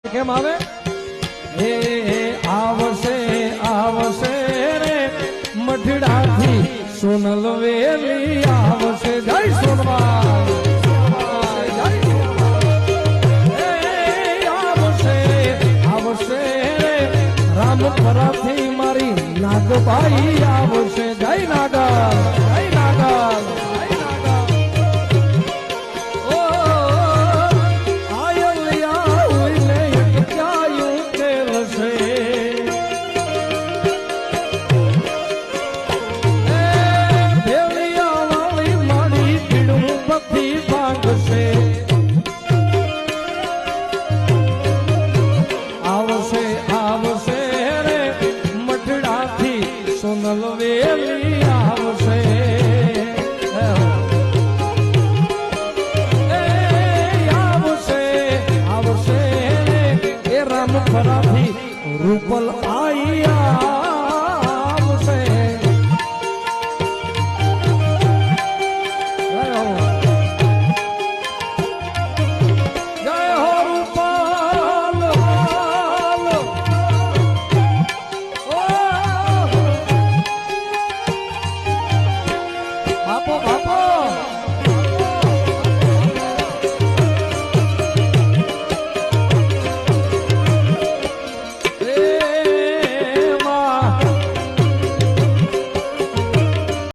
કેમ આવે હે આવશે આવશે રે મઠડાથી સોનલ વેલી આવશે જય સોનવાલ આવશે આવશે રે રામપરાથી મારી નાગભાઈ આવશે જય નાગર જય નાગર સોનલ વેલી આવશે આવશે આવશે એ રામ ફરાથી રૂપલ આયા